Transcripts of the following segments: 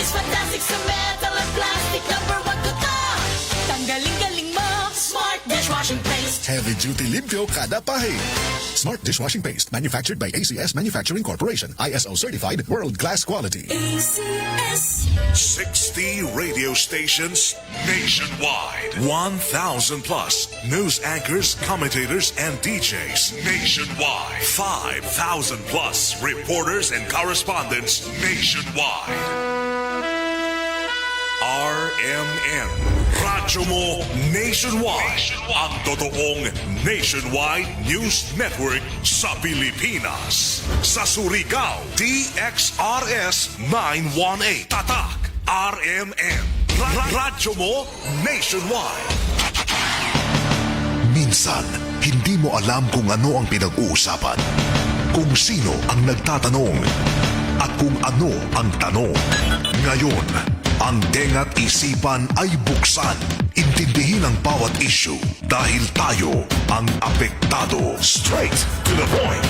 It's fantastic sa metal at plastic. Number one ko to. Tanggaling-galing mo. Smart dishwashing paste. Heavy duty limpyo kada pahig. Smart dishwashing paste manufactured by ACS Manufacturing Corporation. ISO certified world-class quality. ACS. 60 radio stations nationwide. 1,000 plus news anchors, commentators, and DJs nationwide. 5,000 plus reporters and correspondents nationwide. RMN. Radyo mo nationwide. Ang totoong nationwide news network sa Pilipinas. Sa Surigao, DXRS 918. Tatak, RMN. Radyo mo nationwide. Minsan, hindi mo alam kung ano ang pinag-uusapan, kung sino ang nagtatanong, at kung ano ang tanong. Ngayon, ang tenga't isipan ay buksan. Intindihin ang bawat issue dahil tayo ang apektado. Straight to the point.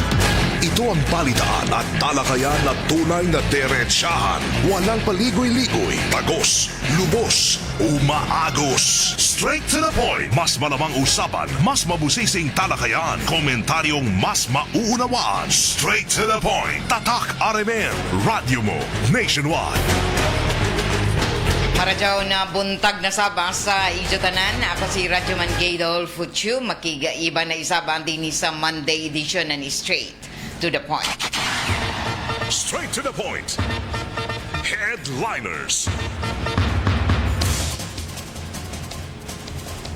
Ito ang balitaan at talakayan na tunay na diretsyahan. Walang paligoy-ligoy, tagos, lubos, umaagos. Straight to the point. Mas malamang usapan, mas mabusising talakayan, komentaryong mas mauunawaan. Straight to the point. Tatak RMN. Radyo mo nationwide. Maradyaw na buntag na sabang sa Ijotanan. Ako si Radyoman Gaydol Futsu. Makigaiba na isabang din sa Monday edition ng Straight to the Point. Straight to the point. Headliners.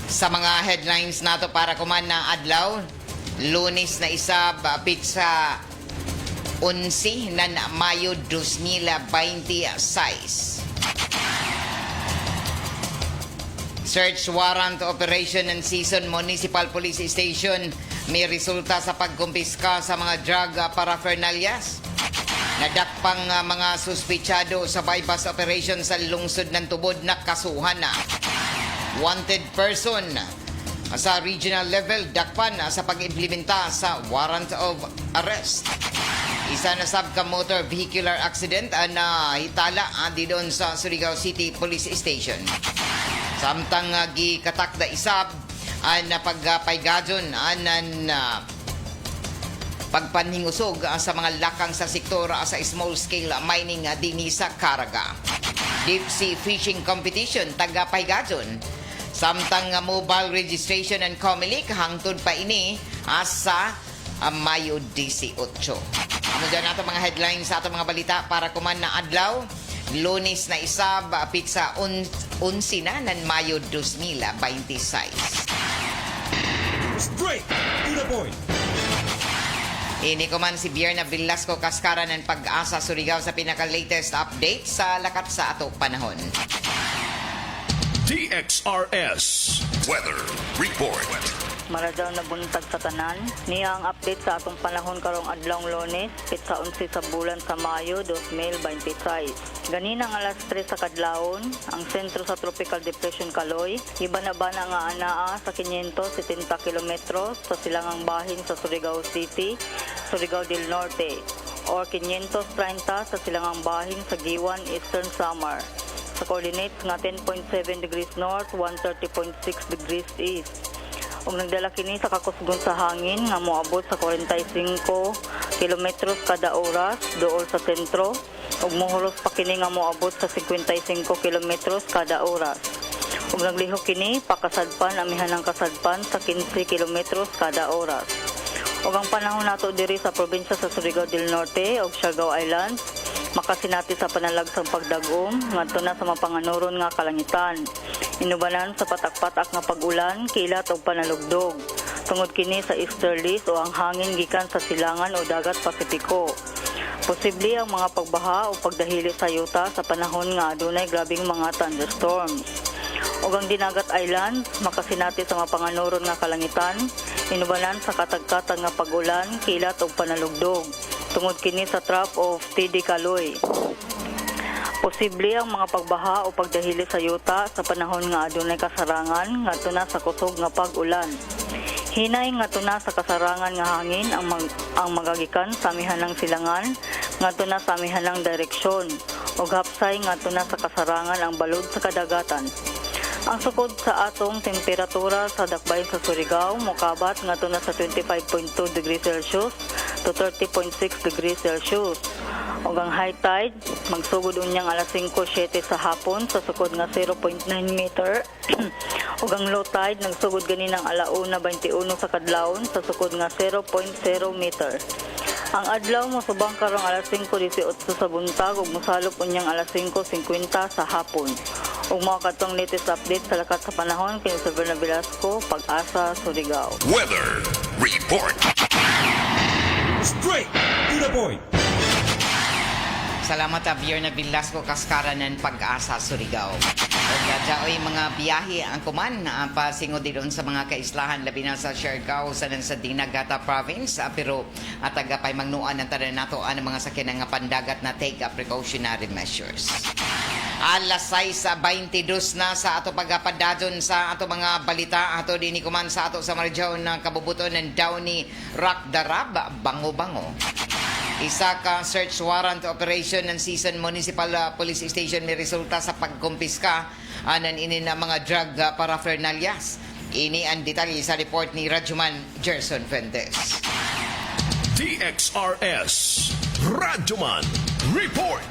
Sa mga headlines nato para kuman na adlaw, Lunes na isab pizza 11 na Mayo 2026. Search warrant operation ng Season Municipal Police Station may resulta sa pagkumpiska sa mga drug paraphernalias. Nadakpang mga suspitsado sa bypass operation sa lungsod ng Tubod na kasuhan na. Wanted person sa regional level dakpan sa pag-implementa sa warrant of arrest. Isa na sabka motor vehicular accident na hitala di doon sa Surigao City Police Station. Samtang gikatak da isab na pagpaygadyon pagpanhingusog sa mga lakang sa sektor sa small scale mining dinhi sa Caraga. Deep sea fishing competition tagapaygadyon. Samtang mobile registration and COMELEC hangtod pa ini sa Mayo 18. Amo dyan nato mga headlines sa ato mga balita para kuman na adlaw. Lunes na isab pizza 11 na ng Mayo 2026. Straight to the point. Ini ko man si Bierna Velasco Cascara ng Pag-asa Surigao sa pinaka-latest update sa lakat sa ato panahon. DXRS Weather Report. Maradyaw na buntag sa tanan. Niya ang update sa atong panahon karong adlawng Lunes, pitsa 11 sa bulan sa Mayo 2026. Ganina ang alas 3 sa kadlawon, ang sentro sa Tropical Depression Kaloy, iba-na nga anaa sa 570 kilometro sa silangang bahin sa Surigao City, Surigao del Norte, or 530 sa silangang bahin sa Giwan, Eastern Samar. Sa coordinates nga 10.7 degrees north, 130.6 degrees east. Ug nagdala kini sa kakusgon sa hangin nga moabot sa 45 kilometros kada oras duol sa sentro ug mohuros pa kini nga moabot sa 55 kilometros kada oras. Ug naglihok kini pakasadpan amihanang kasadpan sa 15 kilometros kada oras. Ug ang panahon nato diri sa probinsya sa Surigao del Norte ug Siargao Islands makasinati sa panalagsang pagdagom ngadto na sa mapanganuron nga kalangitan. Inubanan sa patak-patak nga pag-ulan, kilat o panalugdog. Tungod kini sa easterlies o ang hangin gikan sa silangan o dagat Pasipiko. Posible ang mga pagbaha o pagdahili sa yuta sa panahon nga adunay grabing mga thunderstorms. O ang Dinagat Island, makasinati sa mapanganuron nga kalangitan, inubanan sa katag-katag nga pag-ulan, kilat o panalugdog. Tungod kini sa Trough of TD Kaloy. Posible ang mga pagbaha o pagdahili sa yuta sa panahon nga adunay kasarangan ngadto na sa kusog nga pag-ulan. Hinay ngadto na sa kasarangan nga hangin ang magagikan sa amihanang silangan ngadto na sa amihanang direksyon ug hapsay ngadto na sa kasarangan ang balod sa kadagatan. Ang sukod sa atong temperatura sa dakbayan sa Surigao mokabat ngadto na sa 25.2 degrees Celsius to 30.6 degrees Celsius. Ug ang high tide magsugod unyang alas 5:07 sa hapon sa sukod nga 0.9 meter. Ug ang low tide nagsugod ganinang alauna 21 sa kadlawon sa sukod nga 0.0 meter. Ang adlaw mosubang karong alas 5:18 sa buntag ug mosalop unyang alas 5:50 sa hapon. Ug mao katong latest update sa lakat sa panahon kini sa Berna Velasco, Pag-asa, Surigao. Weather Report. Straight to the point. Salamat Bjorn Velasco, Kaskaranan, Pag-asa, Surigao. Oy mga biyahe ang kuman pasingod din sa mga kaislahan labi na sa Siargao sa Dinagata Province pero tagapay magnuan ng tanan nato ang mga sakyanan nga pandagat na take precautionary measures. Alas 6:22 na sa ato pagpadadon sa ato mga balita ato dinhi kuman sa ato sa Marjaw ng kabubuton ng Downey Rock Darab bango-bango. Isa ka search warrant operation ng Season Municipal Police Station may resulta sa pagkumpiska anan ini na mga drug paraphernalias. Ini ang detalye sa report ni Rajuman Gerson Fuentes. DXRS Radyoman Report.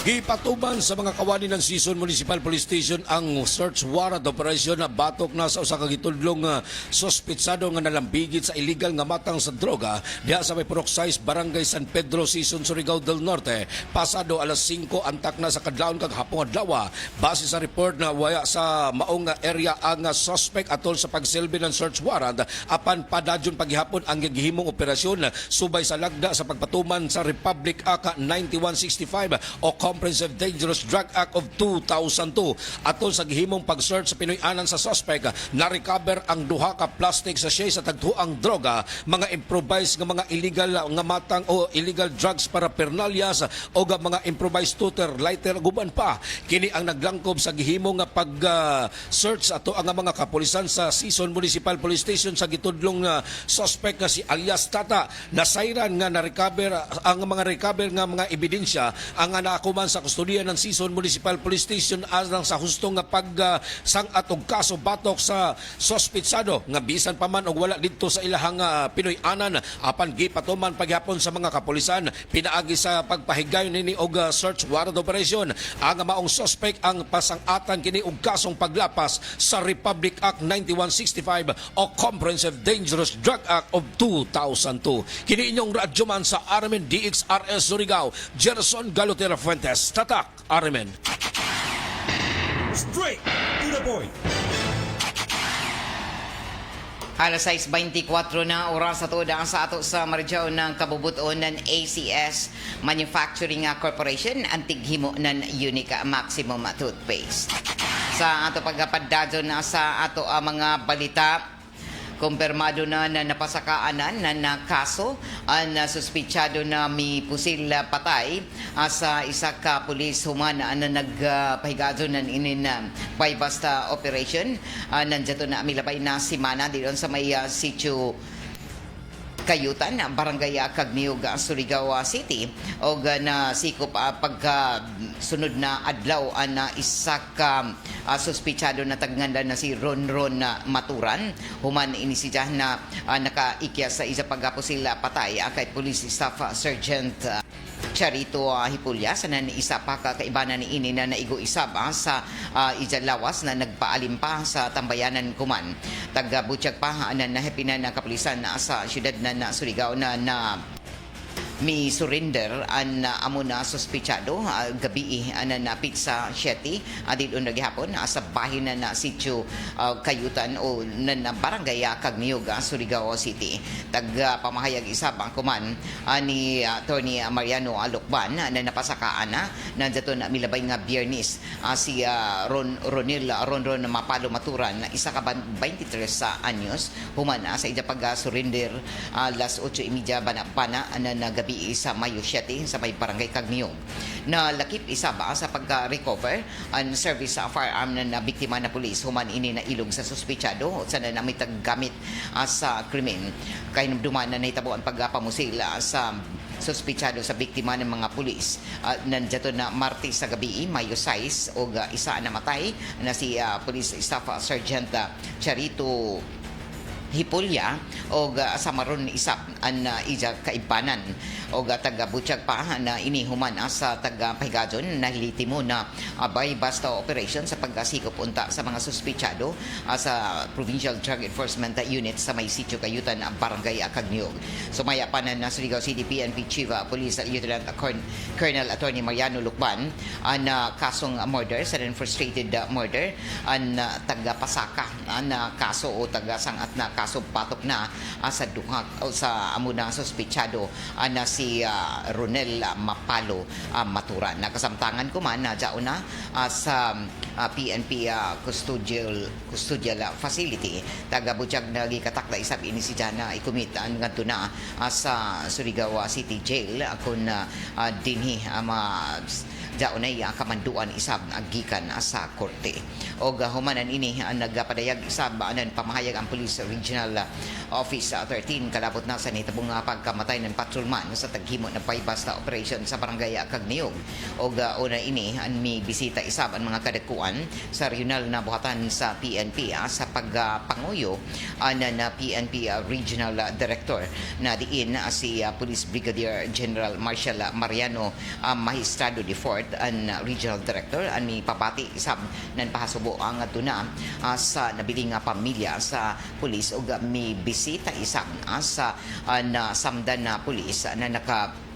Gipatuban sa mga kawani ng Season Municipal Police Station ang search warrant operation na batok na sa usa ka gitudlong sospetsado nga nalambigit sa illegal nga matang sa droga diha sa may Purok 6 Barangay San Pedro, Season, Surigao del Norte. Pasado alas 5 antak na sa kadlawon kag hapong adlaw. Base sa report na waya sa maong area ang suspect atol sa pagsilbi ng search warrant apan padadyon paghihapon ang gihimong operasyon subay sa lagda sa pagpatuman sa Republic Act 9165 o Comprehensive Dangerous Drug Act of 2002. Atol sa gihimong pag-search sa Pinoy-anan sa suspect, na-recover ang duha ka plastic sachet sa tagtuang droga, mga improvised nga mga illegal nga matang o illegal drugs para pernalias o mga improvised tutor, lighter, guban pa. Kini ang naglangkob sa gihimong nga pag-search ato ang mga kapulisan sa Season Municipal Police Station sa gitudlong suspect nga si alias Tata. Nasayran nga na-recover ang mga recover nga mga ebidensya ang naakuman sa kustudiya ng Season Municipal Police Station alang sa hustong nga pagsangat og kaso batok sa sospetsado nga bisan pa man og wala didto sa ilahang Pinoy-anan apan gipatuman paghapon sa mga kapulisan pinaagi sa pagpahigayon nini og search warrant operation ang maong suspect ang pasangatan kini og kasong paglapas sa Republic Act 9165 o Comprehensive Dangerous Drug Act of 2002. Kini inyong radyoman sa Armen DXRS Surigao, Gerson Galotera Fuentes, Tatak, Armen. Straight to the point. Alas 6:24 na oras sa tuda sa ato sa Marjaw ng kabubuton ng ACS Manufacturing Corporation ang tighimo ng Unique Maximum Toothpaste. Sa ato pagpadadon na sa ato mga balita, kumpirmado na napasakaanan na kaso ang suspitsado na may pusil patay sa isa ka pulis human na nagpahigado ng inin by basta operation. Nandiyato na milabay na simana dito sa may sitio Kayutan, Barangay Cagniog, Surigao City o na sikop pagsunod na adlaw na isa ka suspitsado na tagnganda na si Ronron Maturan human inisijah na nakaikya sa isa pagpusil patay kay Police Staff Sergeant Charito Hipulya sa isa pa kakaibanan ni ini na naigo isab sa Ijalawas na nagpaalim pa sa tambayanan kuman. Taga-butyag pa na nahepinan ng kapulisan sa syudad na Surigao na mi surrender an amo na suspitsado gabi napit sa Sieti adto naghapon sa bahin na sitio Kayutan o na Barangay Cagniog, Surigao City. Pamahayag isab ang kuman ni Attorney Mariano Alokban na napasakaan na nandiyato na milabay nga Biyernes si Ronron Mapalo Maturan na isa ka 23 sa anyos human sa ija pag-surrender alas 8:30 bana na gabi sa Mayo 7 sa may Barangay Cagniog. Na lakip isa ba sa pagka-recover ang service sa firearm na biktima na pulis human ini na ilog sa suspitsado o sa namitag gamit sa krimen. Kay duman na nahitabo ang pagpamusil sa suspitsado sa biktima ng mga pulis. Nandiyato na Martes sa gabi, Mayo 6, o isa na matay na si Police Staff Sergeant Charito Hipulya o samaron isap an ija kaibanan o taga Butchag pa na inihuman sa taga Pahigadon na hilitimo na abay basta operation sa pagkasikop unta sa mga suspitsado sa Provincial Drug Enforcement Unit sa may sitio Kayutan, Barangay Akagniog. Sumaya pa na Surigao City PNP Chief Police Lieutenant Colonel Attorney Mariano Lucban ang kasong murder sa frustrated murder ang taga Pasaka ang kaso o taga sangat na kaso patok na sa duhak o sa amo na suspitsado na si Ronel Mapalo Maturan. Nakasamtangan ko man na dyaon na sa PNP custodial facility taga Butchag na gikatakda isab ini si Jana ikumit ang ngadto na sa Surigao City Jail kun dinhi daon ay kamanduan isab agikan sa korte. Og humanan ini ang nagpadayag isab anan pamahayag ang Police Regional Office 13 kalabot na sa nitabong pagkamatay ng patrolman sa taghimo ng paybasta operation sa Barangay Akagniog. Og una ini ang mi bisita isab ang mga kadakuan sa regional na buhatan sa PNP sa pagpanguyo na PNP Regional Director na diin si Police Brigadier General Marshal Mariano Magistrado de Fort ang Regional Director ang mi papati isab nan pahasubo ang tuna sa nabiling pamilya sa pulis ug mi bisita isab sa samdan na pulis na naka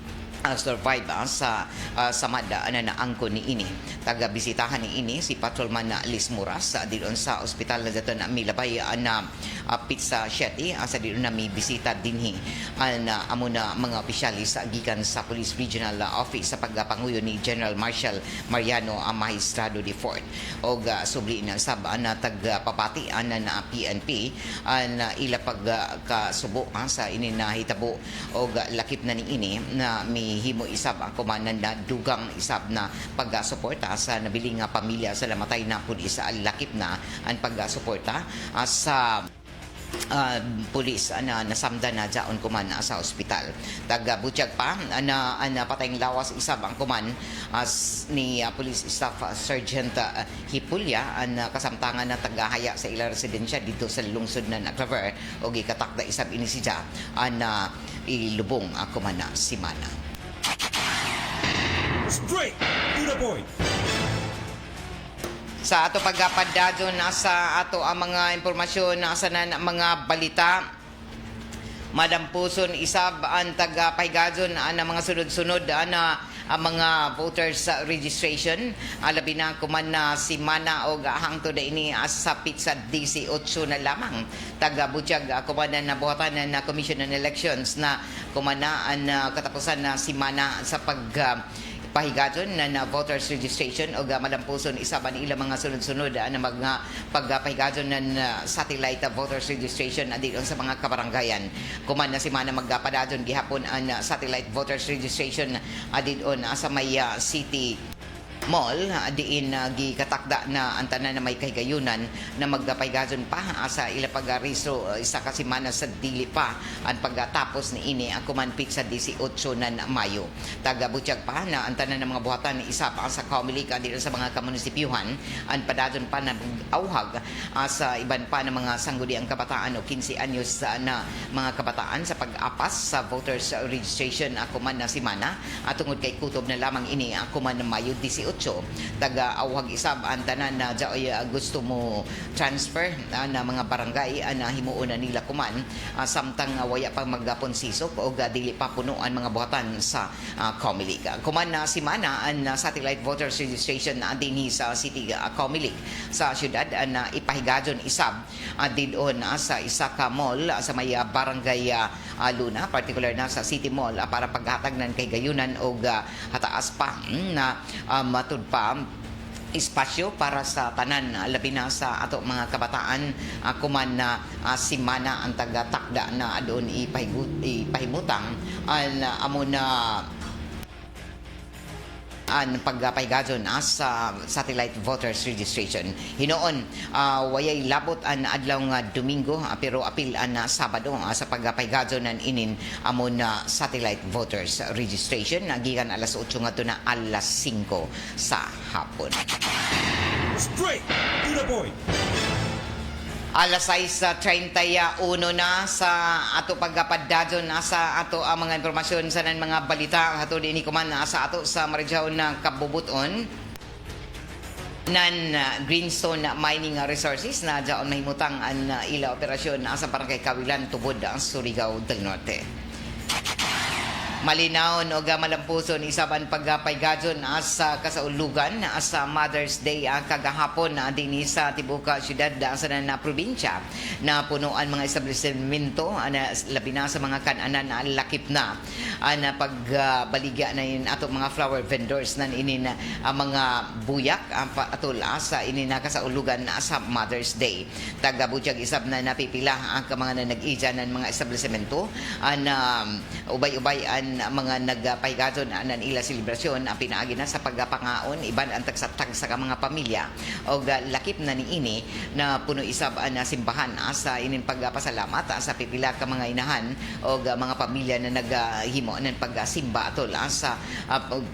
survive sa samada na angko ni ini. Taga bisitahan ni ini si Patrolman na Liz Muras dilon sa ospital na dato na milabay na Pizza Shetty sa dilon na mi bisita dinhi na amo na mga opisyalis gikan sa Police Regional Office sa pagpanguyo ni General Marshal Mariano Magistrado de Fort. Og subli na sab na tagpapati na PNP na ila pagkasubo sa ini na hitabo og lakip na ni ini na mi himo isab ang kumanan na dugang isab na pagsuporta sa nabiling pamilya sa namatay na pulis lakip na ang pagsuporta sa pulis na nasamda na dyaon kuman sa ospital. Taga Butchag pa na patayng lawas isab ang kuman ni Police Staff Sergeant Hipulya ang kasamtangan na tagahaya sa ilang residensya dito sa lungsod na Claver o gikatakda isab ini si Ja na ilubong kuman na si Mana. Straight to the point. Sa ato pagpadadon sa ato ang mga impormasyon sa mga balita madampuson isab ang taga Pahigadon ang mga sunod-sunod ang mga voters registration alabi na kuman na si Mana og hangtod ini sa pizza 18 na lamang taga Butchag kuman na nabuhatan na Commission on Elections na kuman na ang katapusan na si Mana sa Pahigadon na voters registration o madampuson isaban ilang mga sunod-sunod na mga pagpahigadon ng satellite voters registration adilon sa mga kabarangayan. Kuman na si Mana magpadadon gihapon ang satellite voters registration adilon sa may City Mall diin gikatakda na ang tanan na may kahigayunan na magpahigadon pa sa ila pag-rehistro isa kasi Mana sa dili pa ang pagtapos ni ini ang kuman pizza 18 na Mayo. Taga Butchag pa na ang tanan ng mga buhatan isa pa sa Comelec dito sa mga kamunisipyuhan ang padadon pa na auhag sa iban pa ng mga sangguniang kabataan o 15 anyos na mga kabataan sa pag-apas sa voters registration kuman na si Mana at tungod kay kutob na lamang ini kuman na Mayo 18 taga awhag isab ang tanan na jaoy gusto mo transfer na mga barangay na himuon na nila kuman samtang waya pa magponsisok o dili pa puno ang mga buhatan sa Comelec. Kuman na si Mana ang satellite voters registration na dinhi sa City Comelec sa syudad na ipahigadon isab didon sa isa ka mall sa may barangay Luna, particular na sa City Mall para paghatag ng kay gayunan o hataas pa na matud pa espasyo para sa tanan labi na sa ato mga kabataan kuman na si Mana ang taga-takda na doon ipahimutang amo na ang pagpaygadon sa satellite voters registration. Hinoon wayay labot ang adlaw nga Domingo pero apil ang Sabado sa pagpaygadon ng inin amon na satellite voters registration gikan alas 8 ngadto na alas 5 sa hapon. Straight to the point. Alas 6:31 na sa ato pagkapadadon sa ato ang mga impormasyon sa mga balita ato din kuman sa ato sa Marijaw na kabubuton nan Greenstone Mining Resources na daon mahimutang ang ila operasyon sa Barangay Kawilan tubod ang Surigao del Norte. Malinaw o malampuson isaban pagpaygadon sa kasaulugan sa Mother's Day kagahapon dinhi sa tibuok syudad sa na probinsya na punuan mga establishmento labi na sa mga kan-anan na lakip na pagbaligya na yun ato mga flower vendors nan inin mga buyak atul sa inin kasaulugan sa Mother's Day. Tagabutyag isab na napipila ang mga nag-ija ng mga establishmento na ubay-ubay mga nagpaygadon anan ila selebrasyon ang pinaagi na sa pagpangaon iban ang tagsatag sa mga pamilya o lakip na niini na puno isab na simbahan sa inin pagpasalamat sa pipila ka mga inahan o mga pamilya na naghimo ng pagsimba atol sa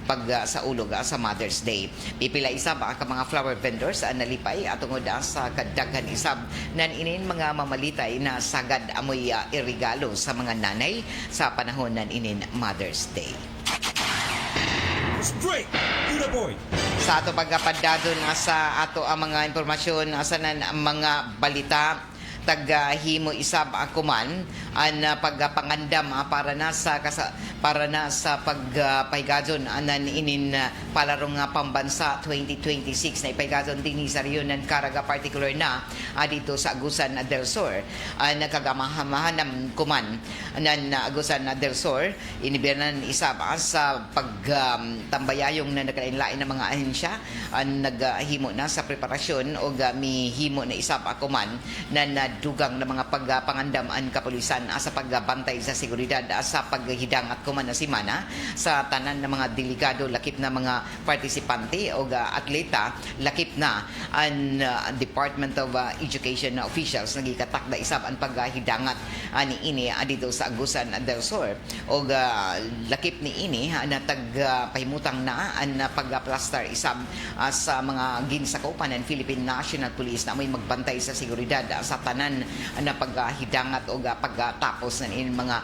pagsaulog sa Mother's Day. Pipila isab ang mga flower vendors nalipay atungod sa kadaghan isab nan inin mga mamalitay na sagad amoy irregalo sa mga nanay sa panahon nan inin Mother's Day. Straight to the point. Sa ato pagkapadadon sa ato ang mga impormasyon sa mga balita taghimo isab akuman ang pagpangandam para na sa pagpaygadon anan inin palarong pambansa 2026 na ipaygadon din sa Riyonan Caraga particular na dito sa Agusan del Sur. Nakagamahanam kuman nan Agusan del Sur inibirnan isab sa pagtambayayong na nagkalain-lain ng mga ahensya naghimo na sa preparasyon o mihimo na isab akuman na dugang na mga pagpangandam ang kapulisan sa pagbantay sa seguridad sa paghidang at kuman na simana sa tanan ng mga delikado lakip na mga partisipante o atleta lakip na ang Department of Education officials nagikatakda isab ang paghidangat ni ini dito sa Agusan del Sur o lakip ni ini na tagpahimutang na ang pagplaster isab sa mga ginsakupan ng Philippine National Police na may magbantay sa seguridad sa tanan na paghidangat o pagtapos ng mga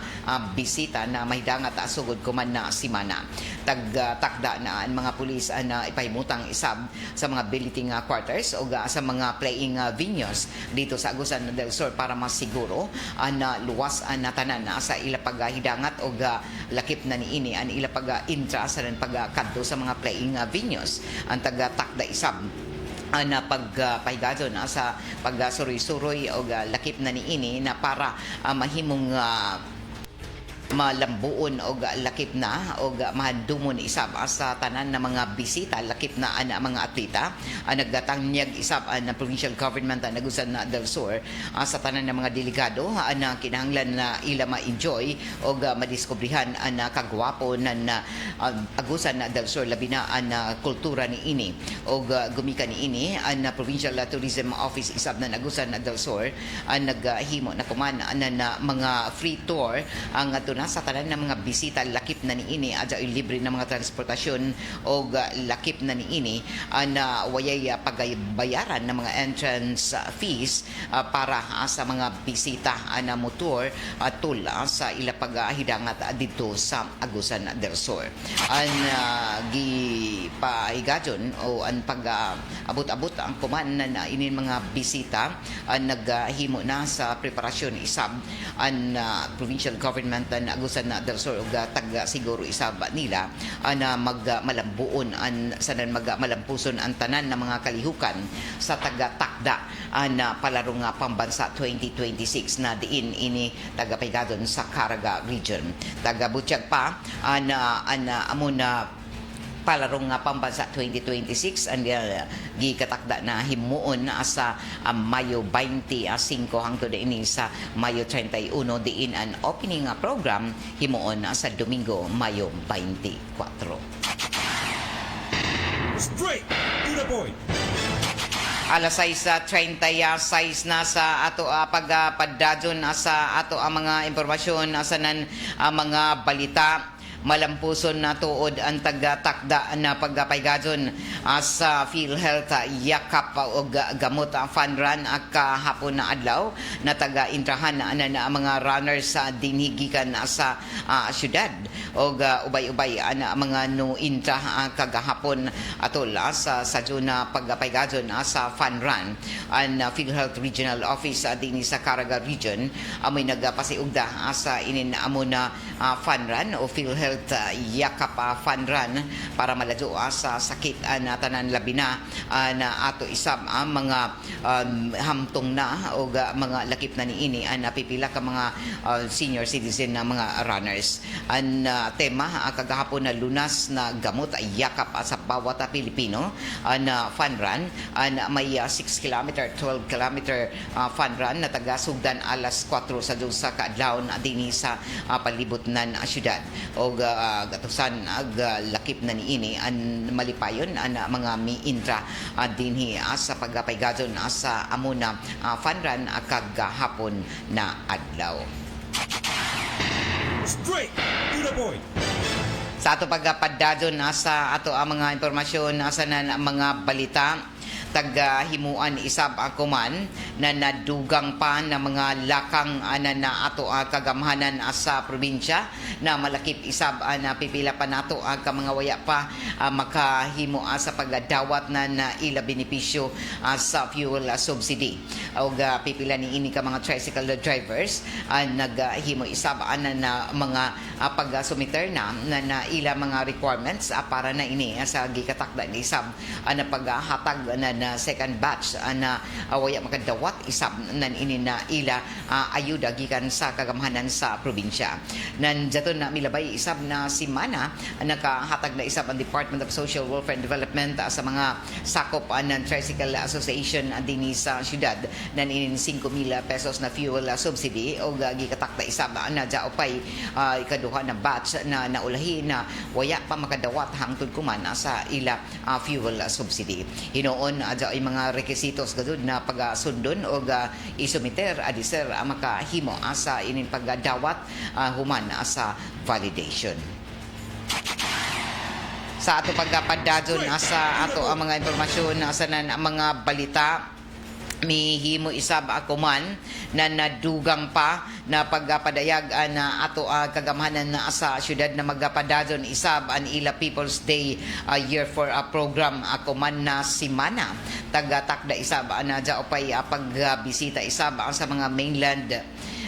bisita na mahidangat sugod kuman na simana. Tagtakda na ang mga pulis na ipahimutang isab sa mga billeting quarters o sa mga playing venues dito sa Agusan del Sur para mas siguro na luwas na tanan sa ila paghidangat o lakip na niini ang ila pag-intra sa pagkadto sa mga playing venues. Ang tagtakda isab na pagpaygadon sa pagsuroy-suroy o lakip na niini na para mahimong malambuon o lakip na o mahadumon isab sa tanan na mga bisita lakip na mga atleta nagdatangyag isab na provincial government na Agusan del Sur sa tanan ng mga delikado na kinahanglan na ila ma-enjoy o madiskubrihan na kagwapo na Agusan del Sur labi na ang kultura ni ini o gumika ni ini ang Provincial Tourism Office isab na Agusan del Sur naghimo na kuman na mga free tour ang sa tanan ng mga bisita lakip na niini adya libre na mga transportasyon o lakip na niini na wayay pagbayaran ng mga entrance fees para sa mga bisita na motor tul sa ila paghidangat dito sa Agusan del Sur. Ang gipaigadon o ang pag-abot-abot ang kuman na inin mga bisita naghimo na sa preparasyon isab ang provincial government na Agusan del Sur ug tag siguro isab nila na magmalambuon sanan magmalampuson ang tanan ng mga kalihukan sa tagatakda na palarong pambansa 2026 na diin ini tagapaygadon sa Caraga region. Tagabutyag pa amon na palarong pambansa 2026 ang gikatakda na himuon sa Mayo 25 hangtod ini sa Mayo 31 diin ang opening program himuon sa Domingo Mayo 24. Straight to the point. Alas 6:36 na sa ato pagpadadyon sa ato ang mga impormasyon asanan ang mga balita. Malampuson na tuod ang taga-takda na pagpaygadyon sa PhilHealth yakap o gamot fund run kahapon na adlaw na taga-intrahan na mga runners sa dinhigikan sa syudad o ubay-ubay ang mga no-intra kagahapon atol sa Juna pagpaygadyon sa fund run ang PhilHealth Regional Office din sa Caraga Region amoy nagpasiugda sa inin amo na fund run o PhilHealth yakap fund run para maladyo sa sakit na tanan labi na ato isab ang mga hamtong na o mga lakip na niini ang napipila ka mga senior citizen na mga runners. Ang tema kagahapon na lunas na gamot ay yakap sa bawat Pilipino na fund run may 6 km, 12 km fund run na taga sugdan alas 4 sa kaadlawon dinhi sa palibot nan syudad o gatusan ag lakip na niini an malipayon an mga miintra dinhi sa pagpaygadyon sa amuna fund run kagahapon na adlaw. Straight to the point. Sa ato pagpadadyon sa ato ang mga impormasyon sa mga balita tagahimuan isab akuman na nadugang pa na mga lakang na ato kagamhanan sa probinsya na malakip isab na pipila pa nato ka mga waya pa makahimo sa pagdawat na ila benepisyo sa fuel subsidy o pipila ni ini ka mga tricycle drivers naghimo isab na mga pagsumiter na ila mga requirements para na ini sa gikatakda ni isab na paghatag na second batch na waya makadawat isab nan ini na ila ayuda gikan sa kagamhanan sa probinsya. Nan jaton na milabay isab na simana nakahatag na isab ang Department of Social Welfare and Development sa mga sakop ng Tricycle Association dinhi sa syudad nan ini 5,000 pesos na fuel subsidy o gikatakda isab na jaopay ikaduha na batch na naulahi na waya pa makadawat hangtod kuman sa ila fuel subsidy. Hinoon ay mga requisitos gadud na pagasundon o isumiter adiser makahimo sa inin pagdawat human sa validation. Sa ato pagpadadyon sa ato ang mga impormasyon sa mga balita mihimo isab akuman na nadugang pa na pagpadayag na ato kagamhanan na sa syudad na magpadadyon isab an ila People's Day Year for a program akuman na simana tagatakda isab na jaopay pagbisita isab sa mga mainland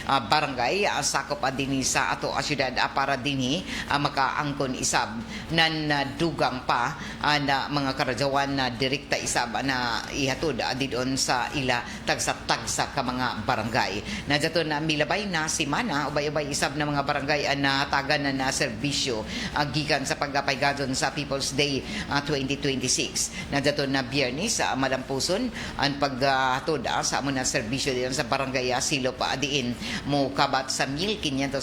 barangay sakop dinhi sa ato syudad para dinhi makaangkon isab nan dugang pa na mga karadyawan na direkta isab na ihatod didon sa ila tagsa-tagsa ka mga barangay. Na jato na milabay na simana ubay-ubay isab na mga barangay na hatagan na serbisyo gikan sa pagpaygadyon sa People's Day 2026. Na jato na Biyernes malampuson ang paghatod sa amo na serbisyo diyan sa barangay Silop diin mo kabat sa 1,564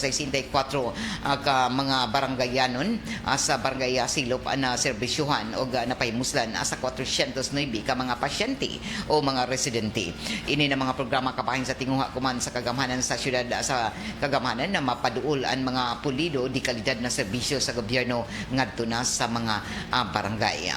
ka mga baranggayanon sa barangay Silop na serbisyuhan o napaymuslan sa 409 ka mga pasyente o mga residente. Ini na mga programa kabahin sa tinguha kuman sa kagamhanan sa syudad sa kagamhanan na mapaduol ang mga pulido di kalidad na serbisyo sa gobyerno ngadto na sa mga barangay.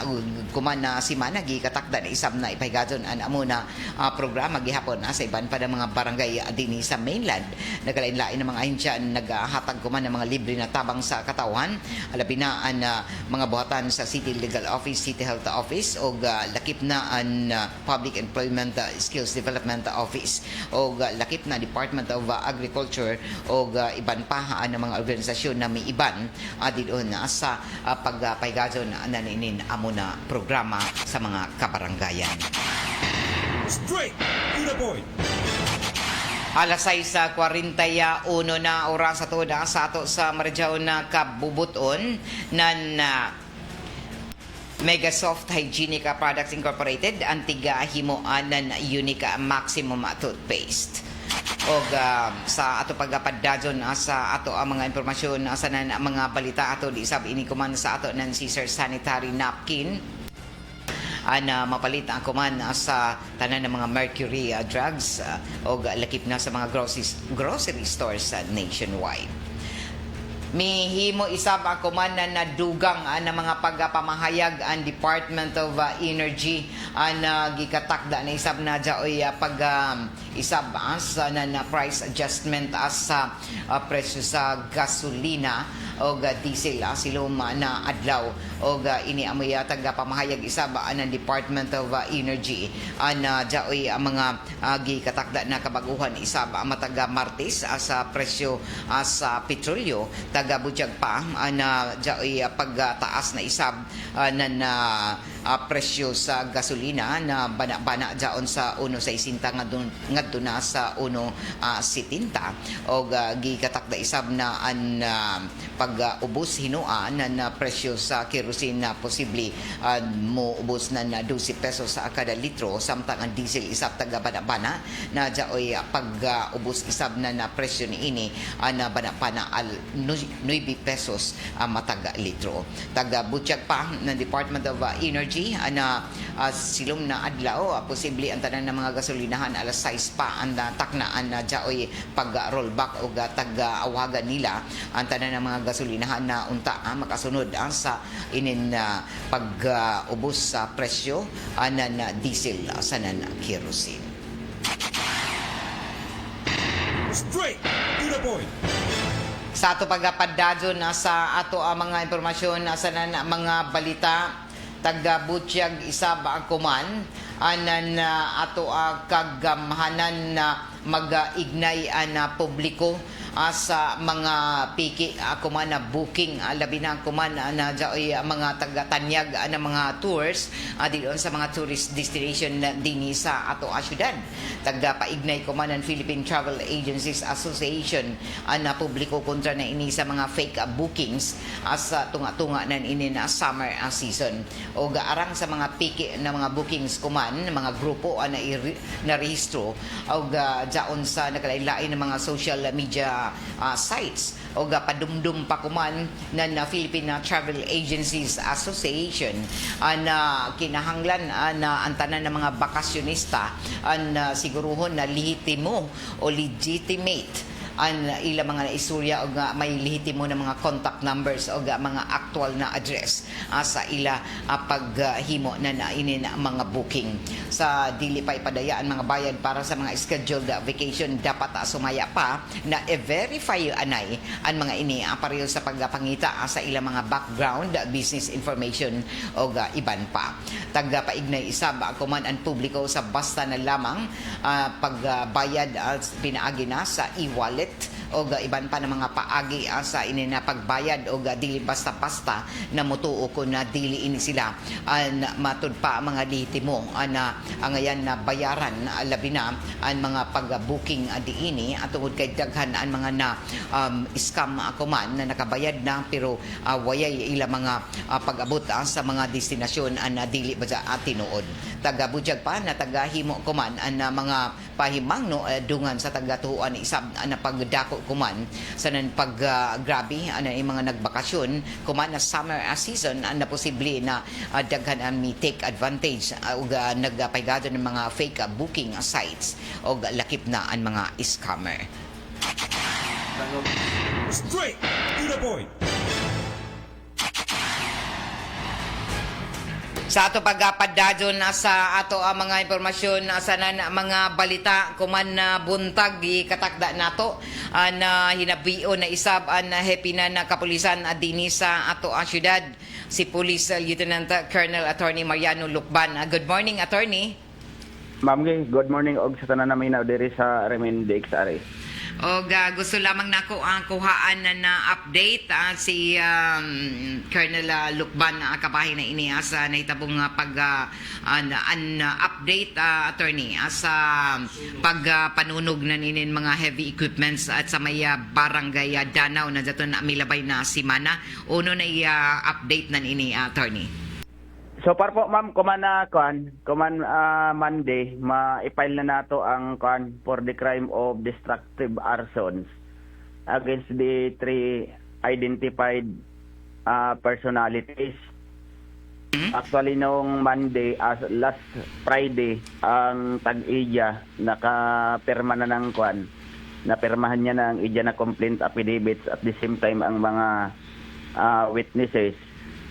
Kuman na simana gikatakda na isab na ipahigazon an amo na programa gihapon sa iban pa ng mga barangay dinhi sa mainland. Nagalain-lain ng mga ahensya naghatag kuman ng mga libre na tabang sa katawan alabi na ang mga buhatan sa City Legal Office, City Health Office o lakip na ang Public Employment Skills Development Office o lakip na Department of Agriculture o iban pa ng mga organisasyon na may iban didon sa pagpaygadyon na ninin amo na programa sa mga kabarangayan. Straight to the point. Alas 6:41 na oras sa tuda sa ato sa Marijaw na kabubuton nan Megasoft Hygienic Products Incorporated ang tiga himuan ng Unique Maximum Toothpaste. O sa ato pagpadadyon sa ato ang mga impormasyon sa mga balita ato di sab ini kuman sa ato ng Caesar Sanitary Napkin na mapalit ang kuman sa tanan ng mga mercury drugs o lakip na sa mga grocery stores nationwide. Mihimo isab ang kuman na nadugang na mga pagpamahayag ang Department of Energy na gikatakda na isab na jaoy isab as na price adjustment as presyo sa gasolina o diesel silom na adlaw o ini amoy tagapamahayag isab ng Department of Energy na jaoy mga gikatakda na kabaguhan isab mataga Martes sa presyo sa petrolyo tagabutyag pa na jaoy pagtaas na isab na presyo sa gasolina na bana-bana jaon sa 1.60 ngadto na sa 1.70 o gikatakda isab na an pag-ubos hinuan na presyo sa kerosene na posible mo ubos na 12 pesos sa kada litro samtang ang diesel isab taga bana-bana na jaoy pag-ubos isab na presyo ni ini na bana-bana al 9 pesos mataga litro. Taga butyag pa ng Department of Energy na silom na adlaw posible ang tanan ng mga gasolinahan alas 6 pa ang taknaan na jaoy pag-rollback o tag-awagan nila ang tanan ng mga gasolinahan na unta makasunod sa inin pag-ubos sa presyo na diesel sa kerosene. Straight to the point. Sa ato pagpadadyo na sa ato mga impormasyon sa mga balita taga-butyag isab ang kuman anan ato kagamhanan na mag-ignay na publiko sa mga piki kuman na booking labi na kuman na jaoy mga taga-tanyag na mga tours diyon sa mga tourist destination dinhi sa ato syudad. Taga-paignay kuman ng Philippine Travel Agencies Association na publiko kontra na ini sa mga fake bookings sa tunga-tunga nan ini na summer season o gaarang sa mga piki na mga bookings kuman mga grupo na rehistro o jaon sa nakalain-lain ng mga social media sites o padumdum pa kuman na Philippine Travel Agencies Association na kinahanglan na ang tanan ng mga bakasyonista na siguruhon na lehitimo o legitimate ang ilang mga istorya o may lehitimo na mga contact numbers o mga actual na address sa ila paghimo na inin mga booking sa dili pa ipadayaan mga bayad para sa mga scheduled vacation dapat sumaya pa na i-verify anay ang mga ini pareho sa pagpangita sa ilang mga background business information o iban pa. Tagapaignay isab kuman ang publiko sa basta na lamang pagbayad pinaagi na sa e-wallet o iban pa ng mga paagi sa ini na pagbayad o dili basta-basta na mutuo ko na dili ini sila matud pa mga lehitimo na ngayon na bayaran labi na ang mga pag-booking diini at tungod kay daghan ang mga na scam kuman na nakabayad na pero wayay ila mga pag-abot sa mga destinasyon na dili ba tinuod. Taga-budyag pa na tagahimo kuman ang mga pahimang dungan sa tagatuan isab na pagdako kuman sa nan paggrabe yung mga nagbakasyon kuman na summer season na posible na daghan ang take advantage o nagpaigado ng mga fake booking sites o lakip na ang mga scammer. Straight to the point. Sa ato pagpadadyo na sa ato mga impormasyon sa mga balita kuman na buntag katakda nato na hinabio na isab na happy na kapulisan dinhi sa ato syudad si Police Lieutenant Colonel Attorney Mariano Lucban. Good morning, Attorney. Ma'am, good morning og sa tanan namin na diri sa Remen DXRA. O gusto lamang nako ang kuhaan na update si Colonel Lucban kabahin na ini sa naitabong update attorney sa pagpanunog na ninin mga heavy equipments at sa may barangay Danau na daton milabay na simana uno na update na ini attorney. So par po ma'am, kuman Monday, ma-file na nato ang for the crime of destructive arsons against the 3 identified personalities Actually, noong Monday, as last Friday, ang tag-iya nakapirma na ng kwan. Napirmahan niya ng iya na complaint affidavits at the same time ang mga witnesses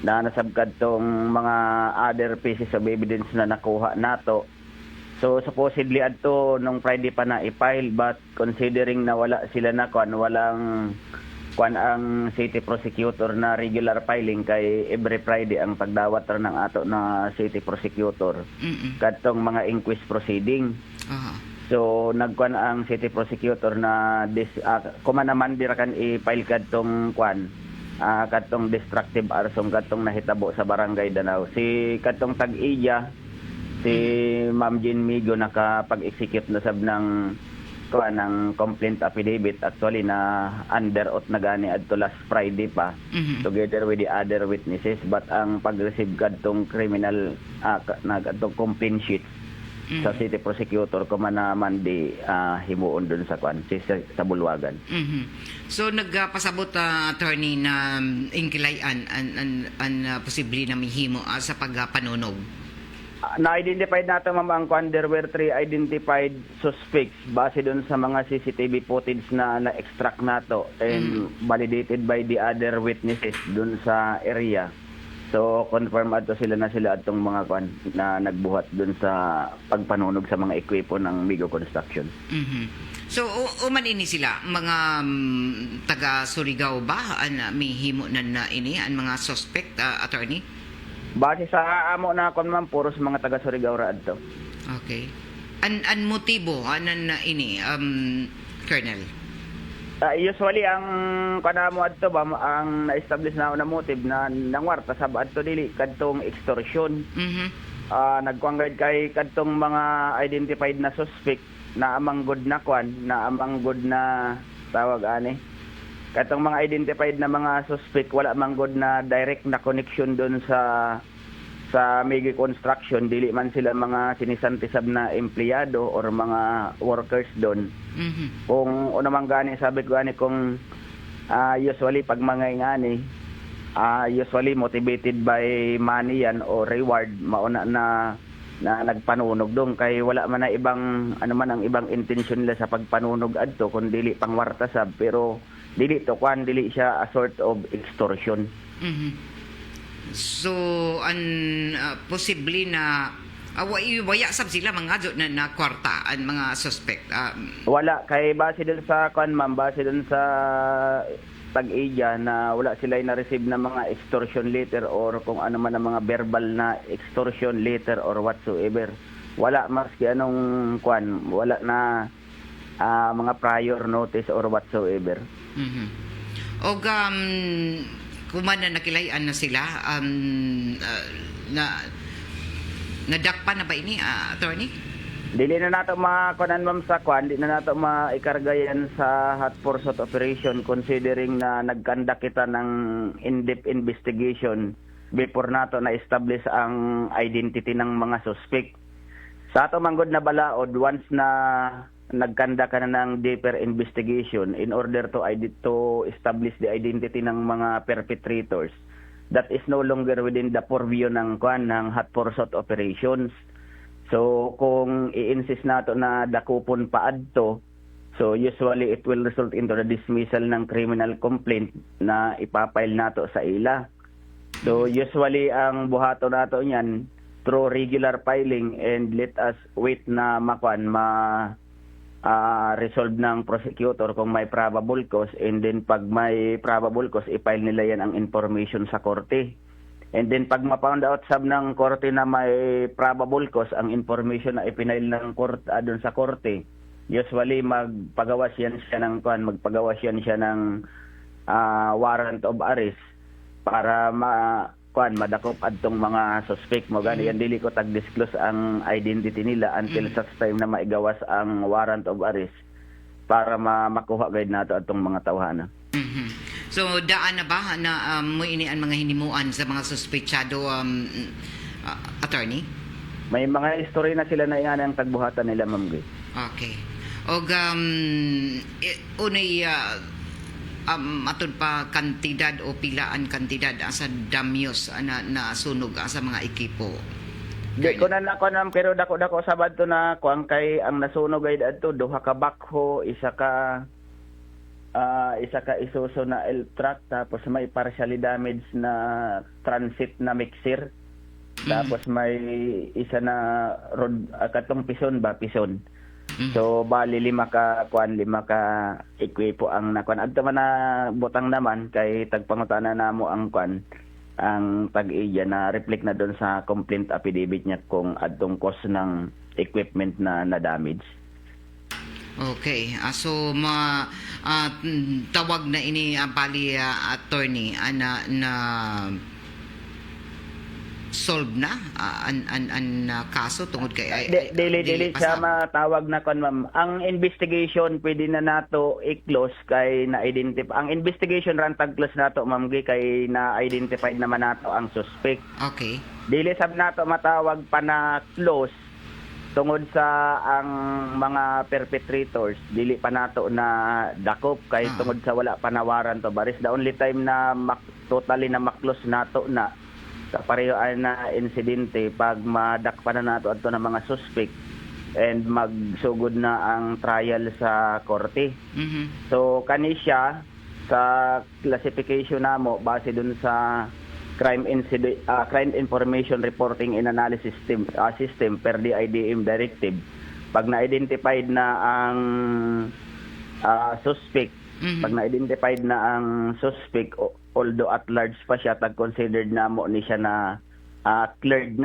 na nasabkad tong mga other pieces of evidence na nakuha nato. So supposedly adto nung Friday pa na i-file, but considering na wala sila na kwan, walang kwan ang city prosecutor na regular filing kay every Friday ang pagdawat ra ng ato na city prosecutor kadtong mga inquest proceeding. So nagkwan ang city prosecutor na kumanaman dira kan i-file kadtong kwan kadtong destructive arson kadtong nahitabo sa barangay Danau. Si kadtong tag-iya si Ma'am Jean Migo nakapag-execute na sab ng ng complaint affidavit actually na under oath na gani adto last Friday pa together with the other witnesses, but ang pag-receive kadtong criminal kadtong complaint sheet sa city prosecutor ko man na Monday himuon dun sa kwan sa Bulwagan. So nagpasabot attorney na ingkilayan an posible na mihimo sa pagpanunog. Na-identified natin ma'am ang kwan, there were 3 identified suspects base dun sa mga CCTV footage na na-extract nato and validated by the other witnesses dun sa area. So confirm ato sila atong mga kwan na nagbuhat dun sa pagpanunog sa mga ekwipo ng Migo Construction. So uman ini sila mga taga Surigao ba may himo na ini ang mga suspect attorney? Base sa amo na kwan ma'am, puros mga taga Surigao ra adto. Okay. An motibo anan na ini Colonel? Usually ang kanamo adto ba ang na-establish na motive na nangwarta sa adto dili kadtong extortion. Nagkuang kay kadtong mga identified na suspect na amang good na kwan, na amang good na tawag ani. Kadtong mga identified na mga suspect wala mang good na direct na connection doon sa Migi Construction, dili man sila mga sinisantisab na empleyado or mga workers doon. Kung una man gani sabi ko gani kung usually pag mga ngani usually motivated by money yan o reward mauna na nagpanunog doon kay wala man na ibang ang ibang intention nila sa pagpanunog adto kun dili pangwarta sab, pero dili siya a sort of extortion. So possibly na waya sab sila mga na kwarta ang mga suspect. Wala kay base dun sa ma'am, base dun sa tag-iya na wala sila na-receive na mga extortion letter or kung ano man ang mga verbal na extortion letter or whatsoever. Wala maski anong wala na mga prior notice or whatsoever. Og kumana nakilayan na sila nadakpan na ba ini attorney? Dili na nato makunan ma'am sa di na nato maikargayan sa hot pursuit operation considering na nagkandak kita ng in-depth investigation before nato na-establish ang identity ng mga suspect. Sa ato manggod na balaod, once na nagkanda ka na ng deeper investigation in order to establish the identity ng mga perpetrators, that is no longer within the purview ng hot pursuit operations. So kung i-insist nato na dakupon pa adto, so usually it will result into the dismissal ng criminal complaint na ipapile nato sa ila. So usually ang buhato nato niyan through regular filing and let us wait na resolve ng prosecutor kung may probable cause, and then pag may probable cause i-file nila yan ang information sa korte. And then pag ma-found out sab ng korte na may probable cause ang information na ipinail ng korte doon sa korte, usually magpagawas yan siya ng warrant of arrest para madakop adtong mga suspect mo gani. Yan dili ko tag-disclose ang identity nila until such time na maigawas ang warrant of arrest para makuha gayud nato adtong mga tawhana. So daan na ba na mo ini ang mga hinimuan sa mga suspetsado attorney? May mga history na sila na iyan ang tagbuhatan nila, ma'am. Okay. Og unay matod pa kantidad o pilaan kantidad sa damyos na sunog sa mga ekipo? Di ko na ma'am, pero dako sabad to na kuang kay ang nasunog ay adto duha ka backhoe, isa ka Isuzu na elf truck, tapos may partially damaged na transit na mixer, tapos may isa na road katong pison. So bali lima ka ekwipo ang nakuan. Adto man na butang naman kay tagpangutana namo ang kuan ang tag-iya na reflect na doon sa complaint affidavit niya kung adtong cause ng equipment na damage. Okay. So tawag na ini bali attorney na solve na an kaso tungod kay dili siya matawag na kon ma'am. Ang investigation pwede na nato i-close kay na-identify. Ang investigation ran tag-close nato ma'am kay na-identify naman nato ang suspect. Okay. Dili sab nato matawag pa na close tungod sa ang mga perpetrators dili pa nato na dakop kay tungod sa wala pa nawaran to baris. The only time na totally na maklose nato na sa pareho ay na insidente pag madakpan na nato adto ng mga suspect and magsugod na ang trial sa korte. So kani siya sa classification namo base dun sa crime information reporting and analysis system per DIDM directive. Pag na-identified na ang suspect, although at large pa siya, tag-considered na mo ni siya na cleared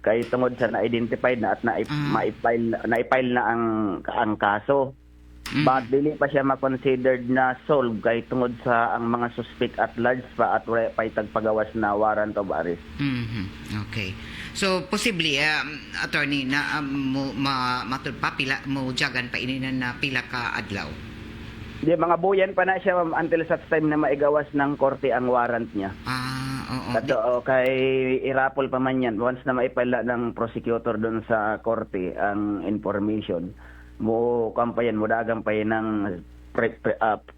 kay tungod sa na-identified na at na-file na ang kaso. But dili pa siya ma-considered na solved kay tungod sa ang mga suspect at large pa at wala pa pagawas na warrant of arrest. Okay. So possibly attorney na matud pa pila mo jagan pa ini na pila ka adlaw. Di mga buyan pa na siya ma'am, until such time na maigawas ng korte ang warrant niya. Oo. Kay irapol pa man yan once na maipala ng prosecutor doon sa korte ang information. Mo kampayan mo dagang pa yan ng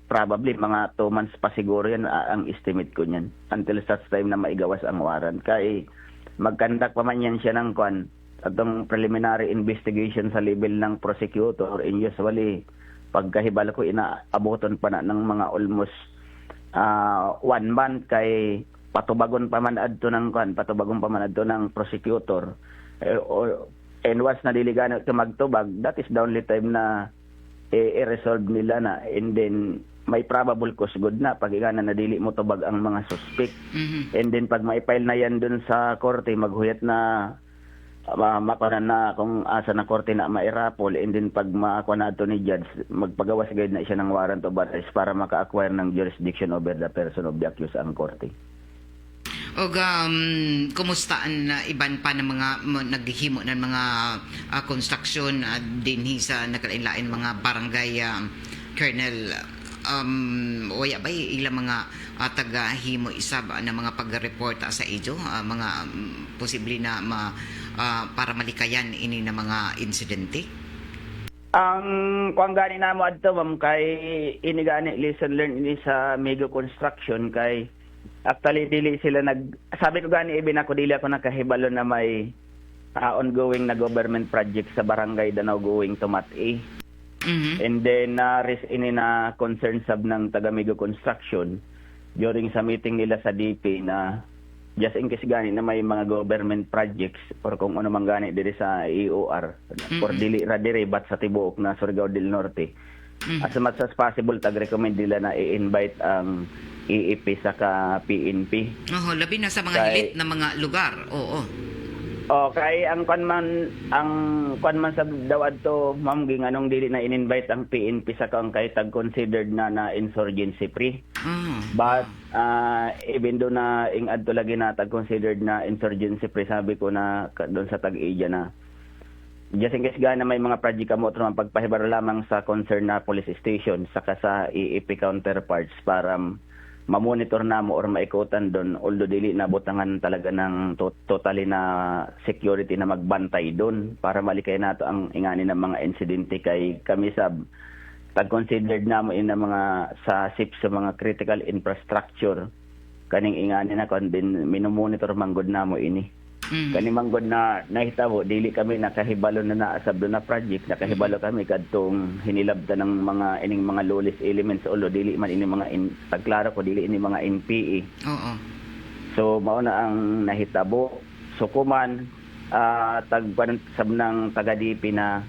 probably mga 2 months pa siguro yan ang estimate ko niyan until such time na maigawas ang warrant. Kay magkandak pa man yan siya ng kwan atong preliminary investigation sa level ng prosecutor, and usually pagkahibala ko inaaboton pa na ng mga almost 1 month kay patubagon pa man adto ng prosecutor. And once na diligan ito magtubag, that is the only time na i-resolve nila na, and then may probable cause good na pag na nadili mo tubag ang mga suspect. And then pag maipile na yan dun sa korte, maghuyat na makanan na kung asa na korte na mairapol, and then pag makakuha na ito ni judge, magpagawas guide na siya ng warrant of arrest para maka-acquire ng jurisdiction over the person of the accused ang korte. O kumusta ang iban pa ng mga naghihimo ng mga construction dinhi sa nakalain-lain mga barangay, Colonel? Waya ba ilang mga taga-himo isab na mga pag-report sa ijo, mga posible na para malikayan ini na mga insidente? Ang kuang gani namo adto ma'am kay ini gani lesson learned ini sa Mego Construction kay actually dili sila sabi ko gani even ako dili ako nakahibalo na may ongoing na government project sa barangay Danau going to Mat-A. And then risk ini na concern sab ng taga Mego Construction during sa meeting nila sa DP na just in case gani na may mga government projects or kung ano man gani diri sa EOR for dili ra diri bat sa tibuok na Surigao del Norte. As much as possible tag-recommend nila na i-invite ang EEP sa PNP. Labi na sa mga hilit na mga lugar. Oo. Kay ang kanman sa dawad to ma'am ging anong dili na in-invite ang PNP sa kay tag considered na insurgency free. But even do na ingad to lagi na tag considered na insurgency free, sabi ko na doon sa tag-iya na just in case gana may mga project kamo man pagpahibaro lamang sa concern na police station saka sa EEP counterparts para mamonitor na mo or maikutan doon, although dili na butangan talaga ng totally na security na magbantay doon para malikay nato ang ingani ng mga insidente kay kami sab tag-considered na mo ina mga sa SIP sa mga critical infrastructure kaning ingani na kon din minomonitor manggod na mo ini. Kani manggod na nahitabo dili kami nakahibalo na naasab do na project, nakahibalo kami kadtong hinilabtan ng mga ining mga lowest elements ulo dili man ini mga tagklaro ko dili ini mga NPE. Oo. So mao na ang nahitabo. So kuman sab ng taga-DP na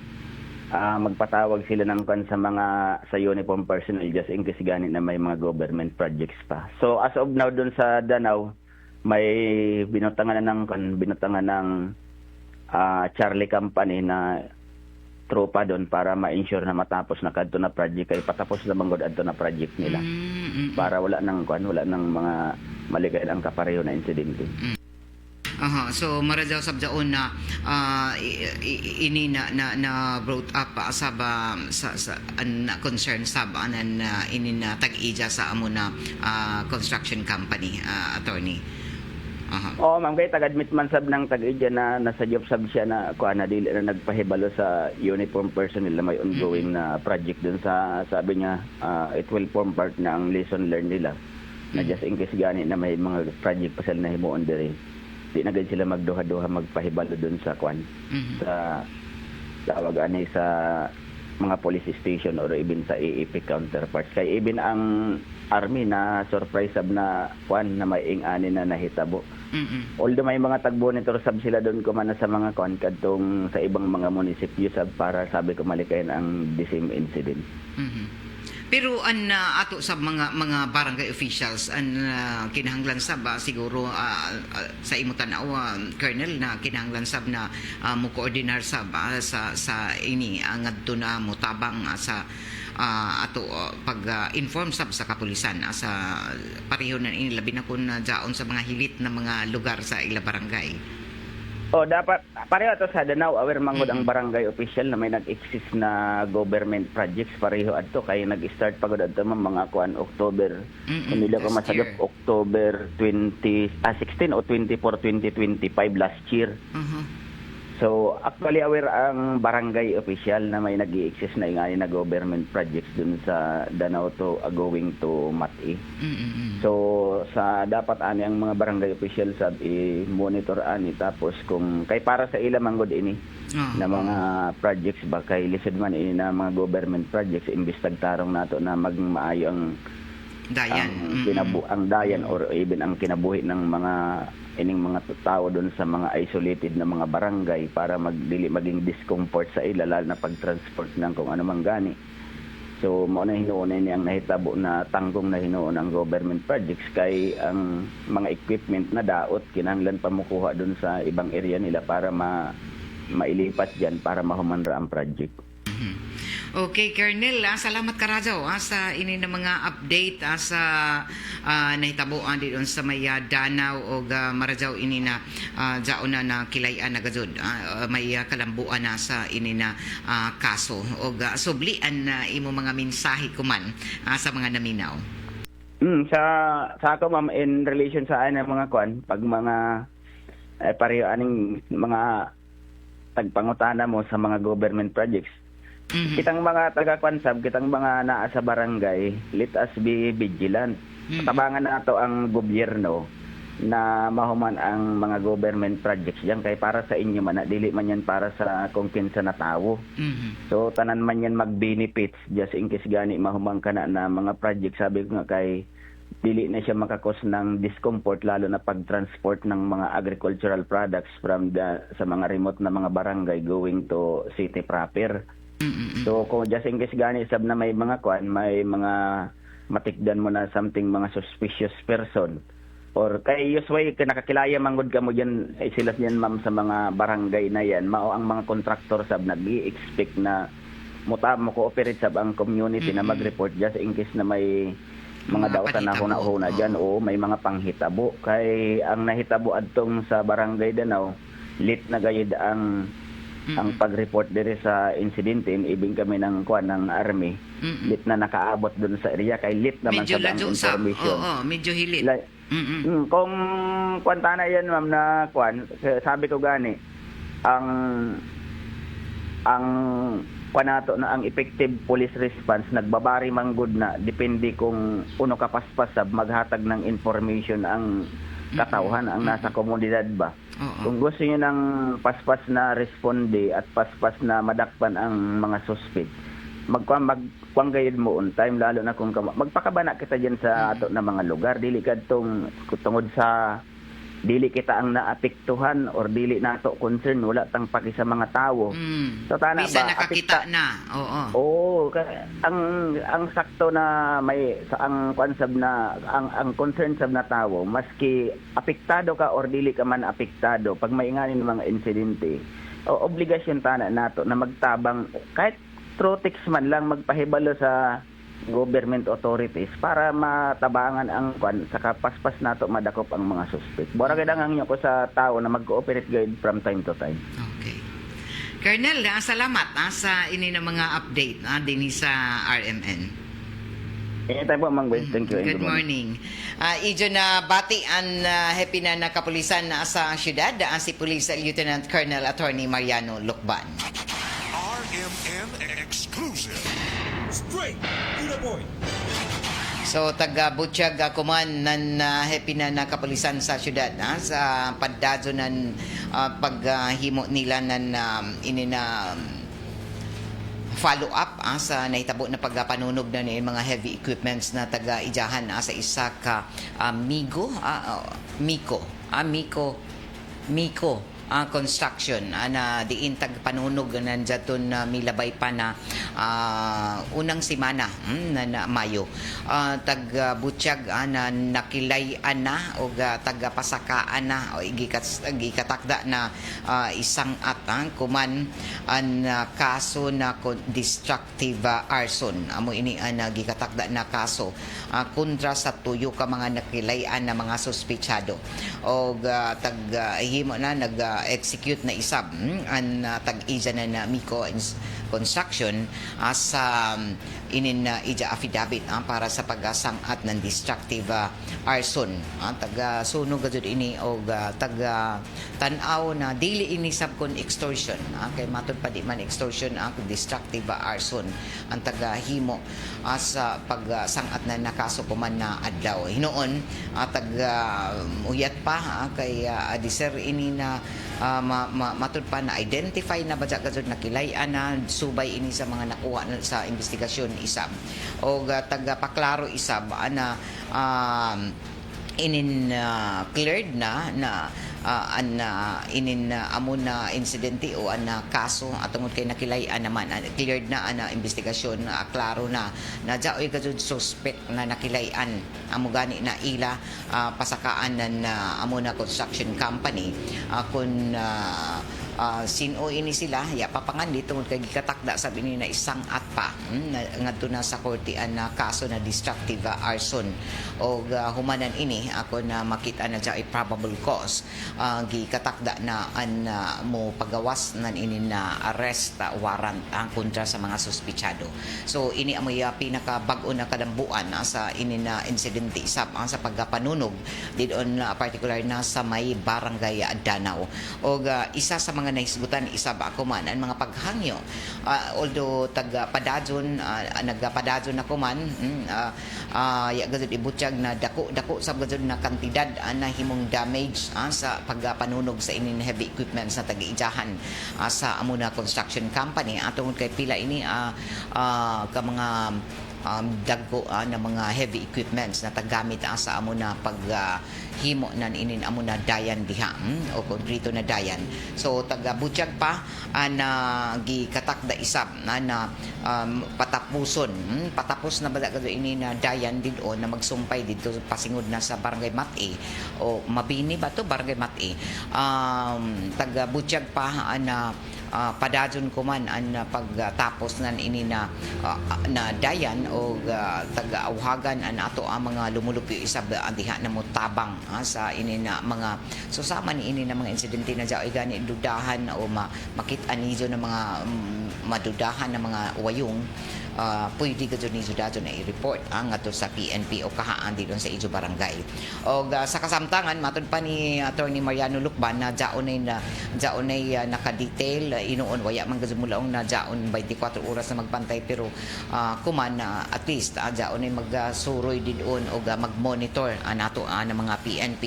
magpatawag sila ng kan sa mga sa uniform personnel just in case gani na may mga government projects pa. So as of now doon sa Danau may binutangan ng Charlie Company na tropa doon para ma-ensure na matapos na kadto na project kay patapos na manggod adto na project nila. Para wala nang mga maligay ang kapareho na insidente. Aha, so maradyaw sabdaon na ini na brought up sa concern sab anan ini na tag-ija sa amo na construction company, attorney. Aha. Oo, ma'am, kay taga-admit man sab ng tag-ija na nasa job sab siya na kuan na dili na nagpahibalo sa uniform personnel na may ongoing na project dun sa sabi niya it will form part na ang lesson learned nila na just in case gani na may mga project pa sila na himuon diri. Di na gid sila magduha-duha magpahibalo dun sa kwan sa tawag ani sa mga police station or even sa AAP counterparts kay even ang army na surprise sab na kwan na may ing-ani na nahitabo. Although may mga tag-monitor sab sila doon kumana sa mga kwan kadtong sa ibang mga munisipyo sab para sabi ko malikayan ang the same incident. Pero ato sa mga barangay officials kinahanglan sab siguro sa imo tan-aw Colonel na kinahanglan sab na mo-coordinar sab sa ini ngadto na motabang sa ato pag-inform sab sa kapulisan sa pareho na ini labi na kun jaon sa mga hilit na mga lugar sa ila barangay. Dapat pareho to sa Danau aware mangod ang barangay official na may nag-exist na government projects pareho adto kay nag-start pagod adto mga kuan October. Kung ko masagap October 16 o 24 2025 last year. So actually aware ang barangay official na may nag-exist na ingani na government projects dun sa Danau to going to Mati. So sa dapat ani ang mga barangay official sab i-monitor ani tapos kung kay para sa ila manggod ini na mga projects ba kay lisod man ini na mga government projects imbis tagtarong nato na magmaayo ang dayan ang dayan or even ang kinabuhi ng mga ining mga tao doon sa mga isolated na mga barangay para maging discomfort sa ila lalo na pag-transport ng kung ano man gani. So mao na hinuon ni ang nahitabo na tanggong na hinuon ang government projects kay ang mga equipment na daot kinahanglan pa mokuha doon sa ibang area nila para mailipat diyan para mahumanra ang project. Okay, Colonel, salamat ka radyo sa ini na mga update sa nahitabo dito sa may Danau o maradyaw ini na jaon na kilayan na gazod may kalambuan na sa ini na kaso o sublian na imo mga mensahe kuman sa mga naminaw. Sa ako ma'am in relation sa mga kwan pag mga pareho aning mga tagpangutana mo sa mga government projects. Kitang mga taga-kwansab, kitang mga naa sa barangay, let us be vigilant. Tabangan nato ang gobyerno na mahuman ang mga government projects diyan kay para sa inyo man dili man yan para sa kumpiyansa na tawo. So tanan man yan mag-benefits just in case gani mahumang kana na mga project sabi ko nga kay dili na siya makakos ng discomfort lalo na pag-transport ng mga agricultural products from sa mga remote na mga barangay going to city proper. So kung just in case gani sab na may mga kwan, may mga matikdan mo na something mga suspicious person or kay usually nakakilaya manggod ka mo diyan sila diyan ma'am sa mga barangay na yan mao ang mga contractor sab nag-i-expect na mo cooperate sab ang community na mag-report just in case na may mga daotan na huna diyan o may mga panghitabo kay ang nahitabo adtong sa barangay Danau lit na gayud ang pag-report dire sa insidente ibig kami ng kuan ng army lit na nakaabot dun sa area kay lit naman sa ang information medyo hilit kung kwanta na yan ma'am na kuan sabi ko gani ang panato na ang effective police response nagbabari manggod na depende kung uno kapaspas sab maghatag ng information ang katauhan ang nasa komunidad ba. Kung gusto niyo ng paspas na responde at paspas na madakpan ang mga suspect, magkuang gayud mo on time lalo na kung magpakabana kita diyan sa ato na mga lugar dili kadtong tungod sa dili kita ang naapektuhan or dili nato concern wala tang paki sa mga tawo. So tana Bisa ba nakakita na. Oo. Oo, ang sakto na may sa ang konsep na ang concern sa na tawo maski apektado ka or dili ka man apektado pag mainganin ng mga insidente obligasyon tana nato na magtabang kahit through text man lang magpahibalo sa government authorities para matabangan ang sa kapaspas nato madakop ang mga suspect. Bora gid ang ko sa tao na mag-cooperate gayud from time to time. Okay. Colonel, salamat sa ini na mga update din sa RMN. Anytime po, Mang Gwen. Thank you. and Good morning. Ijo na bati ang happy na nakapulisan sa syudad si Police Lieutenant Colonel Attorney Mariano Lucban. RMN Exclusive. Straight to the point. So taga Butchag kuman nan happy na nakapulisan sa syudad sa padadyo nan paghimo nila nan follow up sa nahitabo na pagpanunog na ni mga heavy equipments na taga Ijahan sa isa ka Miko construction na diin tagpanunog nandiyaton na milabay pa na unang simana na Mayo tag Butchag na nakilayan na o taga pasakaan na o gikatakda na isang kuman ang kaso na destructive arson amo ini gikatakda na kaso kontra sa tuyo ka mga nakilayan na mga suspechado o tag himo na execute na isab ang tag-ija na Miko Construction sa inin ija affidavit para sa pagsangat ng destructive arson taga sunog gud ini og taga tan-aw na dili ini sab kon extortion kay matud pa di man extortion ang destructive arson ang taga himo sa pagsangat na nakaso ko man na adlaw hinuon taga uyat pa kay diser ini na matud pa na identify na ba gud nakilayan na subay ini sa mga nakuha na sa investigasyon isab o taga paklaro isab na cleared na amo na insidente o kaso atungod kay nakilayan naman cleared na investigasyon klaro na jaoy gud suspect na nakilayan amo gani na ila pasakaan na amo na construction company kun sino ini sila papangan dito kay gikatakda sabi ni na isang atpa ngadto na sa korte na kaso na destructive arson o humanan ini ako na makita na dya probable cause gikatakda na mo pagawas nan ini na arrest warrant ang kontra sa mga suspechado. So ini amoy pinakabag-o na kadambuan sa ini na insidente isab ang sa pagpanunog didon particular na sa may barangay Danao o isa sa mga naisgutan isab ako man ang mga paghangyo although taga-padadyon nagpadadyon ako man ya gud Butchag na dako sab gud na kantidad na himong damage sa pagpanunog sa inin heavy equipments na taga-Ijahan sa Amuna Construction Company atong kay pila ini ka mga dagko na mga heavy equipments na tagamit sa amo na paghimo nan inin amo na dayan diha o konkreto na dayan. So taga Butchag pa na gikatakda isab na patapos na bala kadto ini na dayan didto na magsumpay dito pasingod na sa Barangay Mati o Mabini ba to Barangay Mati taga Butchag pa na padadyon ko man ang pagtapos nan ini na dayan o taga-awhagan ato ang mga lumulupyo isab diha na mo tabang sa ini na mga susama ni ini na mga insidente na dyan gani dudahan o makita niyo na mga madudahan na mga wayong pwede ka dyan niyo dadyo na i-report ato sa PNP o kahaan dito sa Ijo Barangay. O sa kasamtangan, matod pa ni Attorney Mariano Lucban na dyaonay nakadetail inuon waya man gazumulaong na jaon 24 oras na magbantay pero kuman na at least jaon ay magsuroy didon o magmonitor anato ang mga PNP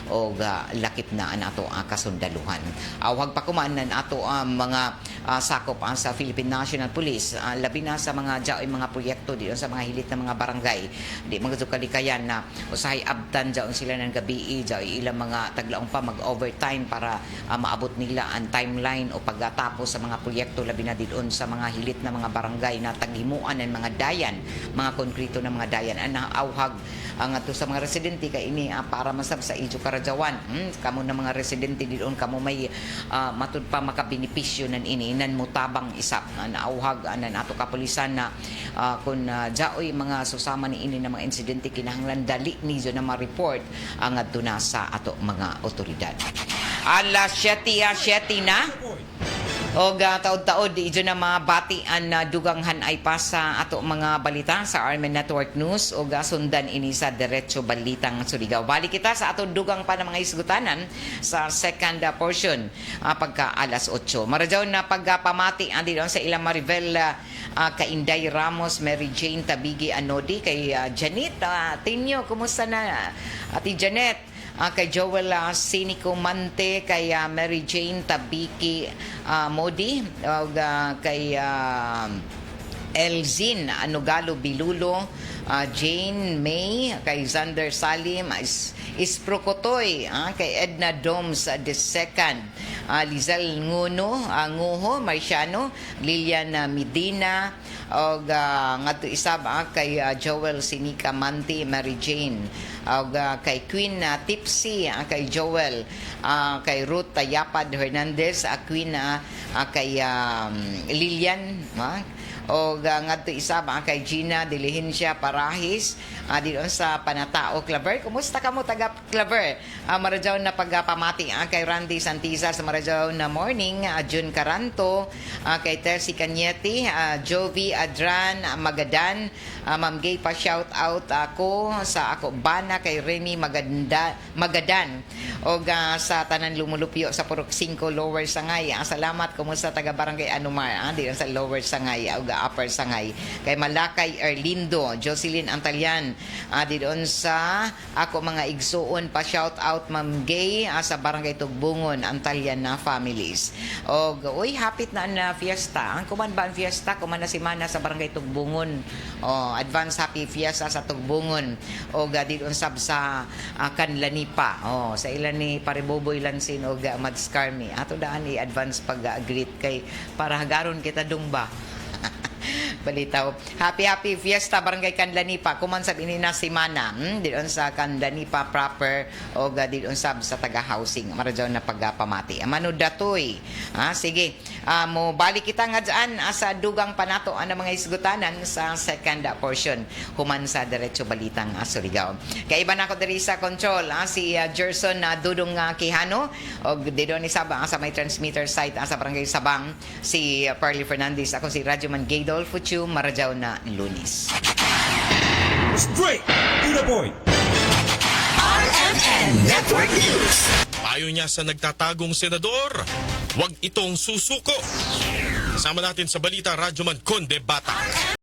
o lakip na anato kasundaluhan. Awag pa kuman ato ang mga sakop sa Philippine National Police labi na sa mga jaoy mga proyekto didon sa mga hilit na mga barangay di mga kalikayan na usahay abtan jaon sila ng gabi jaoy ilang mga taglaong pa mag-overtime para maabot nila ang timeline o pagtatapos sa mga proyekto labi na didon sa mga hilit na mga barangay na taghimuan ng mga dayan, mga konkreto na mga dayan ang naauhag ang ato sa mga residente kay ini para masab sa Ijo Karajawan. Kamo na mga residente didon kamo may matud pa makabenepisyo nan ini nan mutabang isap naauhag anan ato kapulisan na kun jaoy mga susama ni ini na mga insidente kinahanglan dali niyo na ma-report ang adto na sa ato mga otoridad. Alas 7 na. O taod-taod, ijo na mga batian na duganghan ay pa sa ato mga balita sa Armen Network News o sundan ini sa Diretso Balitang Surigao. Balik kita sa ato dugang pa ng mga isgutanan sa second portion pagka alas 8. Marajaw na pagpamati andito sa ilang Maribel Kainday Ramos, Mary Jane Tabigi Anodi, kay Janet Tinyo, kumusta na Ati Janet? Kay Joel Sinico Mante, kay Mary Jane Tabiki Modi, kay Elzin Anugalo Bilulo, Jane May, kay Zander Salim, Isprokotoy, kay Edna Doms II, Lizelle Nguno, Nguho Marciano, Lilian Medina, o ngadto isab kay Joel Sinica Manti, Mary Jane, o kay Queen Tipsy, kay Joel, kay Ruth Tayapad Hernandez, Queen kay Lilian, o ngadto isab kay Gina Diligencia Parahis, dito sa Panatao Claver. Kumusta ka mo taga Claver? Marajaw na pagpamati kay Randy Santiza sa Marajaw na morning, June Caranto, kay Tercy Cañete, Jovi Adran Magadan, Ma'am Gay pa shout out ako sa ako bana kay Remy Magadan o sa tanan lumulupyo sa Purok 5 Lower Sangay. Salamat. Kumusta taga Barangay Anumar dito sa Lower Sangay o Upper Sangay. Kay Malakay Erlindo, Jocelyn Antalian, doon sa ako mga igsuon pa shout out Ma'am Gay sa Barangay Tugbungon Antalian na families. O uy hapit na fiesta. Ang kuman ba ang fiesta? Kuman na si Mana sa Barangay Tugbungon. Advance happy fiesta sa Tugbungon. O doon sab sa Kanlanipa. Sa ilan ni Pariboboy Lansin o Madskarmi. Ato daan ni advance pag-greet kay para hagaron kita dumba. Balitaw. Happy fiesta Barangay Kanlanipa. Kumansab ini na si Mana. Diyon sa Kanlanipa proper o diyon sab sa taga-housing. Marajaw na pagpamati. Mano datoy. Sige. Mo balik kita nga dyan sa dugang panato ang mga isgutanan sa second portion. Human sa Diretso Balitang Surigao. Kay iba na ako diri sa control. Si Gerson Dudong Quijano o dito ni Sabang sa may transmitter site sa Barangay Sabang. Si Perly Fernandez. Ako si Radyoman Gaydol Fuchu. Marajaw na Lunis. Straight to the point. RMN Network News. Payo niya sa nagtatagong senador, huwag itong susuko. Kasama natin sa balita, Radyoman Conde Batang.